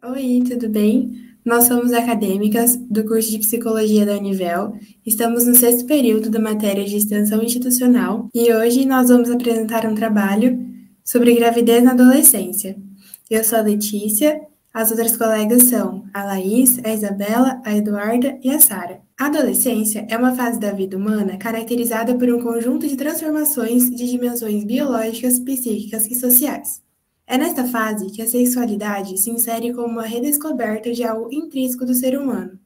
Oi, tudo bem? Nós somos acadêmicas do curso de Psicologia da Univel. Estamos no sexto período da matéria de Extensão Institucional e hoje nós vamos apresentar um trabalho sobre gravidez na adolescência. Eu sou a Letícia, as outras colegas são a Laís, a Isabela, a Eduarda e a Sara. A adolescência é uma fase da vida humana caracterizada por um conjunto de transformações de dimensões biológicas, psíquicas e sociais. É nesta fase que a sexualidade se insere como uma redescoberta de algo intrínseco do ser humano,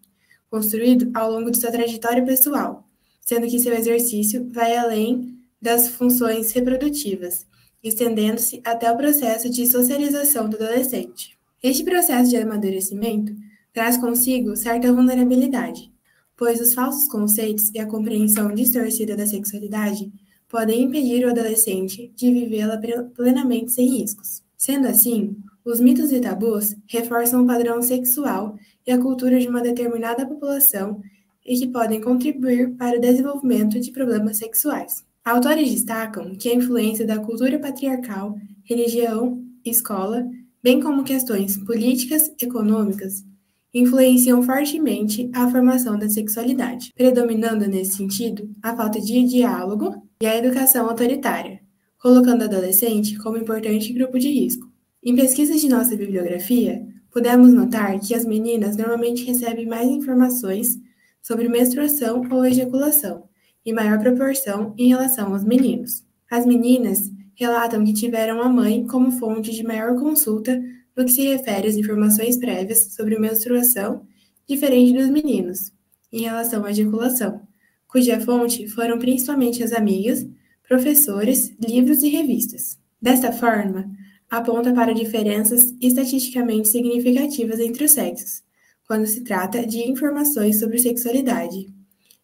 construído ao longo de sua trajetória pessoal, sendo que seu exercício vai além das funções reprodutivas, estendendo-se até o processo de socialização do adolescente. Este processo de amadurecimento traz consigo certa vulnerabilidade, pois os falsos conceitos e a compreensão distorcida da sexualidade podem impedir o adolescente de vivê-la plenamente sem riscos. Sendo assim, os mitos e tabus reforçam o padrão sexual e a cultura de uma determinada população e que podem contribuir para o desenvolvimento de problemas sexuais. Autores destacam que a influência da cultura patriarcal, religião, escola, bem como questões políticas, econômicas, influenciam fortemente a formação da sexualidade, predominando nesse sentido a falta de diálogo e a educação autoritária, colocando o adolescente como importante grupo de risco. Em pesquisas de nossa bibliografia, pudemos notar que as meninas normalmente recebem mais informações sobre menstruação ou ejaculação, em maior proporção em relação aos meninos. As meninas relatam que tiveram a mãe como fonte de maior consulta no que se refere às informações prévias sobre menstruação, diferente dos meninos, em relação à ejaculação, cuja fonte foram principalmente as amigas, professores, livros e revistas. Desta forma, aponta para diferenças estatisticamente significativas entre os sexos, quando se trata de informações sobre sexualidade.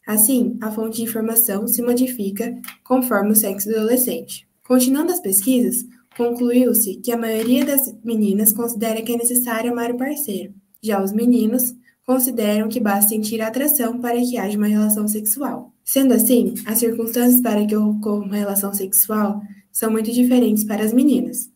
Assim, a fonte de informação se modifica conforme o sexo do adolescente. Continuando as pesquisas, concluiu-se que a maioria das meninas considera que é necessário amar o parceiro. Já os meninos consideram que basta sentir atração para que haja uma relação sexual. Sendo assim, as circunstâncias para que ocorra uma relação sexual são muito diferentes para as meninas,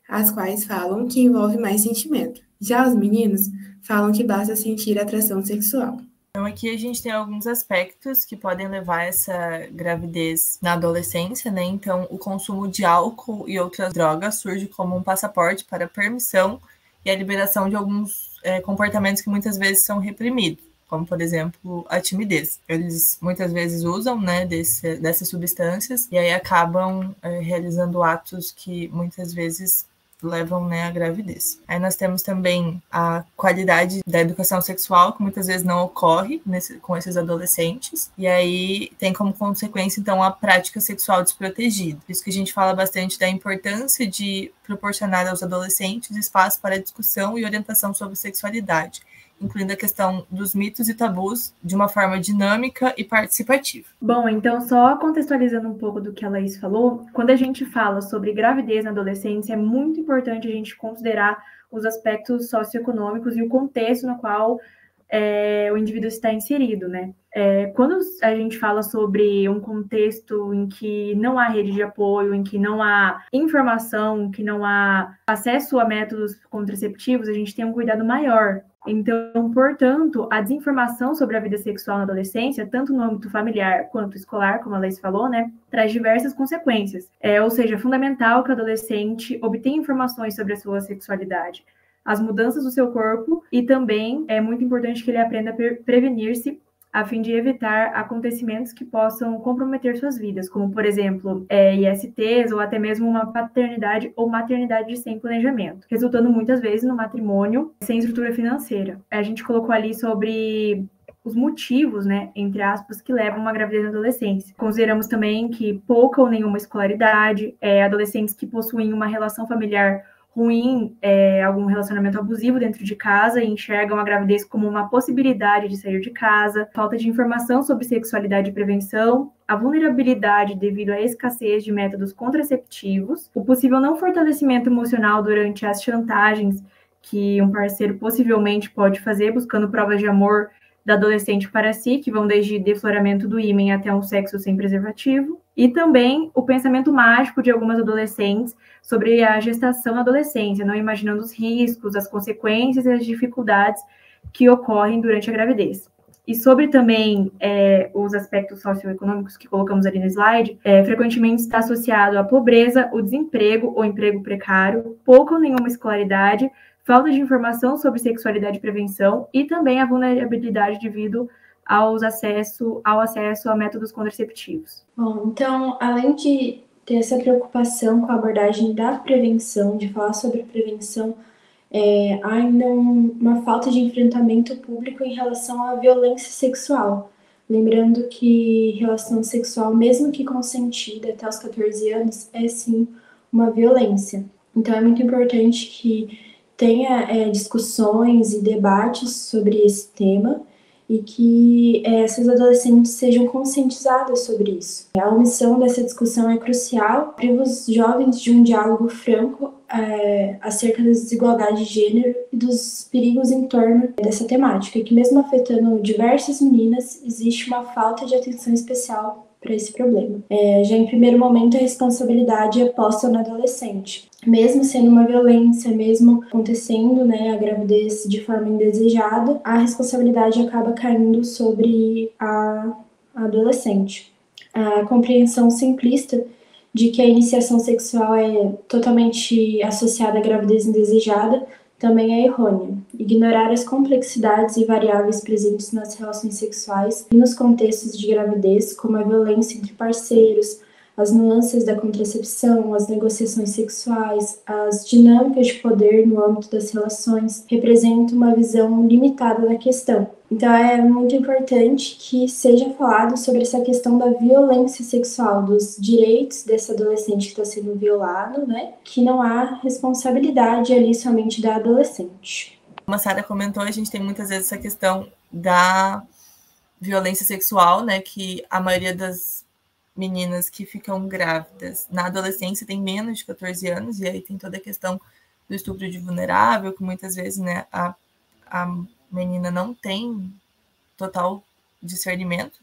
as quais falam que envolve mais sentimento. Já os meninos falam que basta sentir atração sexual. Então, aqui a gente tem alguns aspectos que podem levar a essa gravidez na adolescência, né? Então, o consumo de álcool e outras drogas surge como um passaporte para a permissão e a liberação de alguns comportamentos que muitas vezes são reprimidos, como, por exemplo, a timidez. Eles muitas vezes usam, né, dessas substâncias e aí acabam realizando atos que muitas vezes levam, né, à gravidez. Aí nós temos também a qualidade da educação sexual, que muitas vezes não ocorre com esses adolescentes, e aí tem como consequência, então, a prática sexual desprotegida. Por isso que a gente fala bastante da importância de proporcionar aos adolescentes espaço para discussão e orientação sobre sexualidade, incluindo a questão dos mitos e tabus de uma forma dinâmica e participativa. Bom, então só contextualizando um pouco do que a Laís falou, quando a gente fala sobre gravidez na adolescência, é muito importante a gente considerar os aspectos socioeconômicos e o contexto no qual o indivíduo está inserido, né? Quando a gente fala sobre um contexto em que não há rede de apoio, em que não há informação, em que não há acesso a métodos contraceptivos, a gente tem um cuidado maior. Então, portanto, a desinformação sobre a vida sexual na adolescência, tanto no âmbito familiar quanto escolar, como a Laís falou, né, traz diversas consequências. Ou seja, é fundamental que o adolescente obtenha informações sobre a sua sexualidade, as mudanças do seu corpo, e também é muito importante que ele aprenda a prevenir-se a fim de evitar acontecimentos que possam comprometer suas vidas, como, por exemplo, ISTs ou até mesmo uma paternidade ou maternidade sem planejamento, resultando muitas vezes no matrimônio sem estrutura financeira. A gente colocou ali sobre os motivos, né, entre aspas, que levam a uma gravidez na adolescência. Consideramos também que pouca ou nenhuma escolaridade, adolescentes que possuem uma relação familiar ruim, algum relacionamento abusivo dentro de casa e enxergam a gravidez como uma possibilidade de sair de casa, falta de informação sobre sexualidade e prevenção, a vulnerabilidade devido à escassez de métodos contraceptivos, o possível não fortalecimento emocional durante as chantagens que um parceiro possivelmente pode fazer, buscando provas de amor da adolescente para si, que vão desde defloramento do ímen até um sexo sem preservativo, e também o pensamento mágico de algumas adolescentes sobre a gestação na adolescência, não imaginando os riscos, as consequências e as dificuldades que ocorrem durante a gravidez. E sobre também os aspectos socioeconômicos que colocamos ali no slide, frequentemente está associado à pobreza, o desemprego ou emprego precário, pouca ou nenhuma escolaridade, falta de informação sobre sexualidade e prevenção e também a vulnerabilidade devido ao acesso a métodos contraceptivos. Bom, então, além de ter essa preocupação com a abordagem da prevenção, de falar sobre prevenção, há ainda uma falta de enfrentamento público em relação à violência sexual. Lembrando que relação sexual, mesmo que consentida até os 14 anos, é sim uma violência. Então é muito importante que tenha discussões e debates sobre esse tema e que essas adolescentes sejam conscientizadas sobre isso. A omissão dessa discussão é crucial, priva os jovens de um diálogo franco acerca das desigualdades de gênero e dos perigos em torno dessa temática, que mesmo afetando diversas meninas, existe uma falta de atenção especial para esse problema. Já em primeiro momento, a responsabilidade é posta no adolescente. Mesmo sendo uma violência, mesmo acontecendo a gravidez de forma indesejada, a responsabilidade acaba caindo sobre a adolescente. A compreensão simplista de que a iniciação sexual é totalmente associada à gravidez indesejada também é errônea. Ignorar as complexidades e variáveis presentes nas relações sexuais e nos contextos de gravidez, como a violência entre parceiros, as nuances da contracepção, as negociações sexuais, as dinâmicas de poder no âmbito das relações, representam uma visão limitada da questão. Então é muito importante que seja falado sobre essa questão da violência sexual, dos direitos desse adolescente que está sendo violado, que não há responsabilidade ali somente da adolescente. Como a Sara comentou, a gente tem muitas vezes essa questão da violência sexual, que a maioria das meninas que ficam grávidas na adolescência tem menos de 14 anos, e aí tem toda a questão do estupro de vulnerável, que muitas vezes a menina não tem total discernimento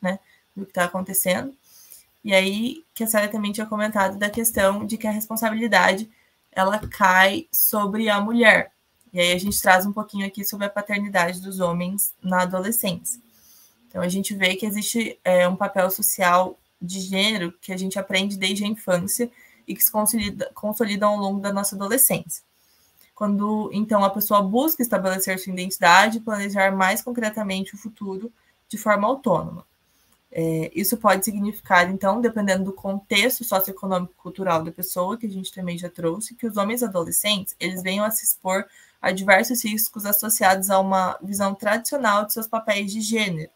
do que está acontecendo. E aí que a Sara também tinha comentado da questão de que a responsabilidade ela cai sobre a mulher. E aí a gente traz um pouquinho aqui sobre a paternidade dos homens na adolescência. Então a gente vê que existe um papel social de gênero que a gente aprende desde a infância e que se consolida ao longo da nossa adolescência. Quando, então, a pessoa busca estabelecer sua identidade e planejar mais concretamente o futuro de forma autônoma. Isso pode significar, então, dependendo do contexto socioeconômico e cultural da pessoa, que a gente também já trouxe, que os homens adolescentes, eles venham a se expor a diversos riscos associados a uma visão tradicional de seus papéis de gênero.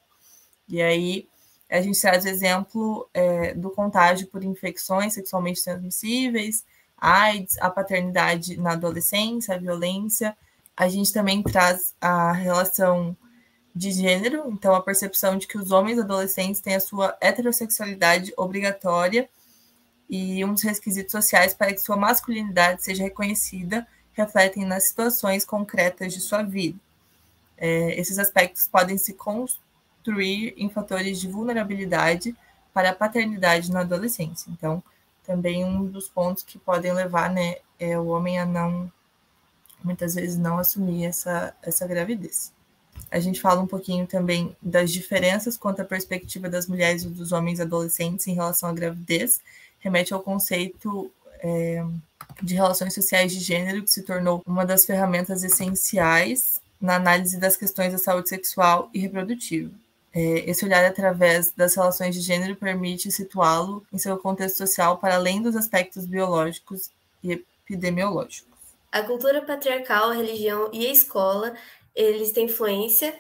E aí, a gente traz o exemplo do contágio por infecções sexualmente transmissíveis, AIDS, a paternidade na adolescência, a violência. A gente também traz a relação de gênero, então a percepção de que os homens adolescentes têm a sua heterossexualidade obrigatória e um dos requisitos sociais para que sua masculinidade seja reconhecida refletem nas situações concretas de sua vida. Esses aspectos podem se construir em fatores de vulnerabilidade para a paternidade na adolescência. Então, também um dos pontos que podem levar o homem a muitas vezes não assumir essa gravidez. A gente fala um pouquinho também das diferenças quanto à perspectiva das mulheres e dos homens adolescentes em relação à gravidez, remete ao conceito de relações sociais de gênero, que se tornou uma das ferramentas essenciais na análise das questões da saúde sexual e reprodutiva. Esse olhar através das relações de gênero permite situá-lo em seu contexto social para além dos aspectos biológicos e epidemiológicos. A cultura patriarcal, a religião e a escola, eles têm influência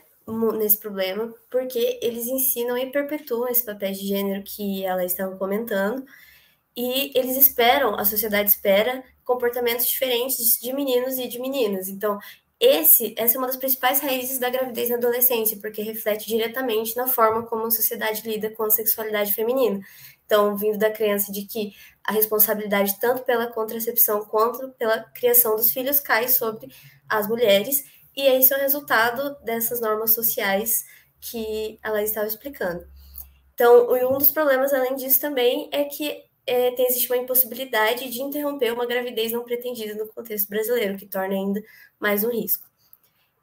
nesse problema porque eles ensinam e perpetuam esse papel de gênero que elas estavam comentando e eles esperam, a sociedade espera, comportamentos diferentes de meninos e de meninas. Então, essa é uma das principais raízes da gravidez na adolescência, porque reflete diretamente na forma como a sociedade lida com a sexualidade feminina. Então, vindo da crença de que a responsabilidade tanto pela contracepção quanto pela criação dos filhos cai sobre as mulheres, e esse é o resultado dessas normas sociais que ela estava explicando. Então, um dos problemas, além disso, também é que existe uma impossibilidade de interromper uma gravidez não pretendida no contexto brasileiro, que torna ainda mais um risco.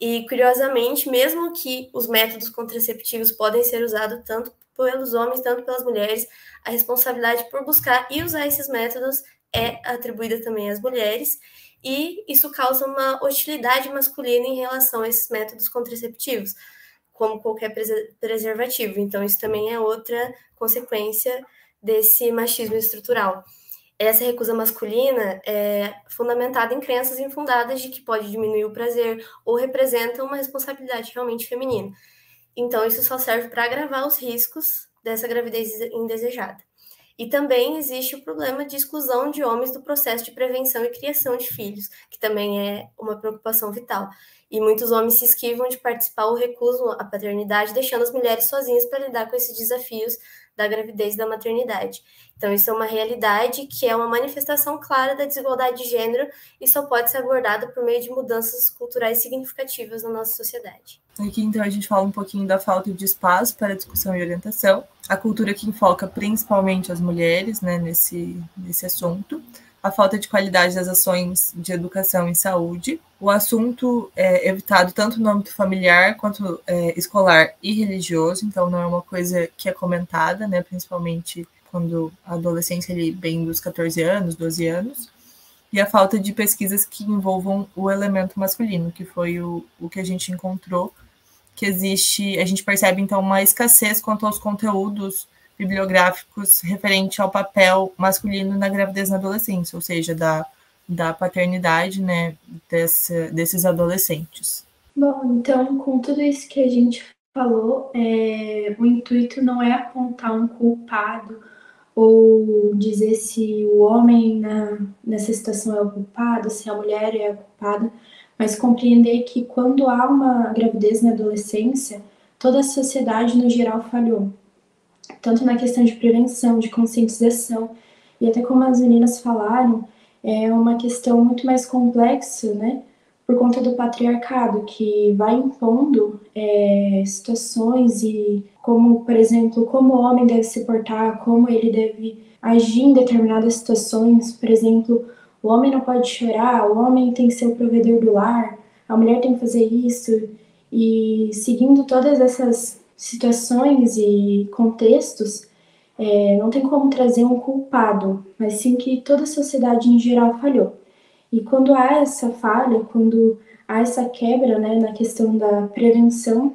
E, curiosamente, mesmo que os métodos contraceptivos podem ser usados tanto pelos homens, tanto pelas mulheres, a responsabilidade por buscar e usar esses métodos é atribuída também às mulheres, e isso causa uma hostilidade masculina em relação a esses métodos contraceptivos, como qualquer preservativo. Então, isso também é outra consequência desse machismo estrutural. Essa recusa masculina é fundamentada em crenças infundadas de que pode diminuir o prazer ou representa uma responsabilidade realmente feminina. Então, isso só serve para agravar os riscos dessa gravidez indesejada. E também existe o problema de exclusão de homens do processo de prevenção e criação de filhos, que também é uma preocupação vital. E muitos homens se esquivam de participar ou recusam a paternidade, deixando as mulheres sozinhas para lidar com esses desafios da gravidez e da maternidade. Então, isso é uma realidade que é uma manifestação clara da desigualdade de gênero e só pode ser abordada por meio de mudanças culturais significativas na nossa sociedade. Aqui, então, a gente fala um pouquinho da falta de espaço para discussão e orientação, a cultura que enfoca principalmente as mulheres, né, nesse assunto, a falta de qualidade das ações de educação e saúde, o assunto é evitado tanto no âmbito familiar quanto escolar e religioso, então não é uma coisa que é comentada, né, principalmente quando a adolescência ali vem dos 14 anos, 12 anos, e a falta de pesquisas que envolvam o elemento masculino, que foi o que a gente encontrou, que existe, a gente percebe então uma escassez quanto aos conteúdos bibliográficos referente ao papel masculino na gravidez na adolescência, ou seja, da paternidade, né, desses adolescentes. Bom, então, com tudo isso que a gente falou, o intuito não é apontar um culpado ou dizer se o homem nessa situação é o culpado, se a mulher é a culpada, mas compreender que quando há uma gravidez na adolescência, toda a sociedade no geral falhou. Tanto na questão de prevenção, de conscientização, e até como as meninas falaram, é uma questão muito mais complexa, né, por conta do patriarcado, que vai impondo situações e como, por exemplo, como o homem deve se portar, como ele deve agir em determinadas situações. Por exemplo, o homem não pode chorar, o homem tem que ser o provedor do lar, a mulher tem que fazer isso, e seguindo todas essas situações e contextos, não tem como trazer um culpado, mas sim que toda a sociedade em geral falhou. E quando há essa falha, quando há essa quebra, né, na questão da prevenção,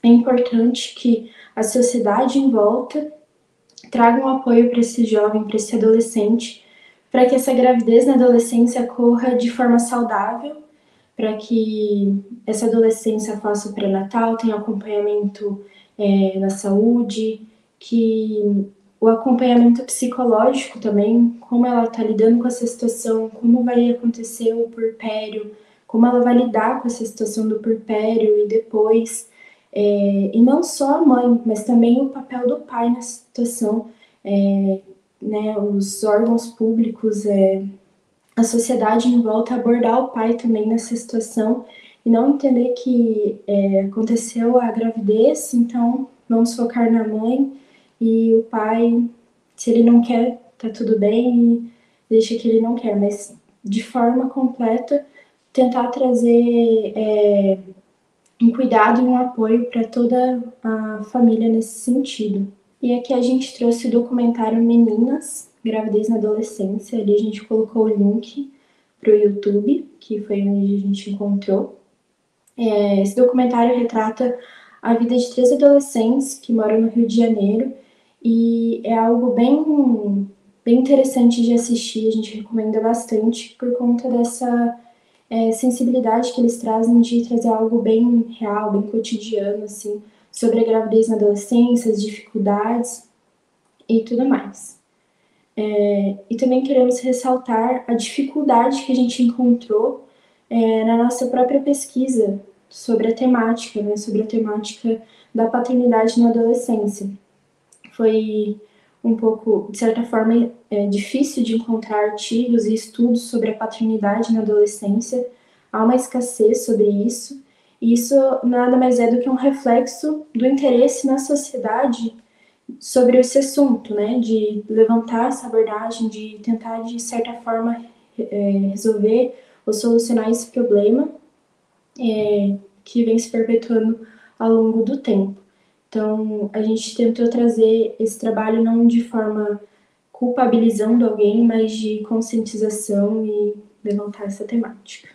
é importante que a sociedade em volta traga um apoio para esse jovem, para esse adolescente, para que essa gravidez na adolescência corra de forma saudável, para que essa adolescência faça o pré-natal, tenha acompanhamento na saúde, que o acompanhamento psicológico também, como ela está lidando com essa situação, como vai acontecer o puerpério, como ela vai lidar com essa situação do puerpério e depois, e não só a mãe, mas também o papel do pai nessa situação, né, os órgãos públicos, a sociedade em volta abordar o pai também nessa situação e não entender que aconteceu a gravidez, então vamos focar na mãe e o pai, se ele não quer, tá tudo bem e deixa que ele não quer, mas de forma completa tentar trazer um cuidado e um apoio para toda a família nesse sentido. E aqui a gente trouxe o documentário Meninas, Gravidez na Adolescência. Ali a gente colocou o link para o YouTube, que foi onde a gente encontrou. Esse documentário retrata a vida de 3 adolescentes que moram no Rio de Janeiro e é algo bem interessante de assistir, a gente recomenda bastante por conta dessa sensibilidade que eles trazem de trazer algo bem real, bem cotidiano, assim, sobre a gravidez na adolescência, as dificuldades e tudo mais. E também queremos ressaltar a dificuldade que a gente encontrou na nossa própria pesquisa sobre a temática, né, sobre a temática da paternidade na adolescência. Foi um pouco, de certa forma, difícil de encontrar artigos e estudos sobre a paternidade na adolescência. Há uma escassez sobre isso, e isso nada mais é do que um reflexo do interesse na sociedade sobre esse assunto, né, de levantar essa abordagem, de tentar, de certa forma, resolver ou solucionar esse problema que vem se perpetuando ao longo do tempo. Então, a gente tentou trazer esse trabalho não de forma culpabilizando alguém, mas de conscientização e levantar essa temática.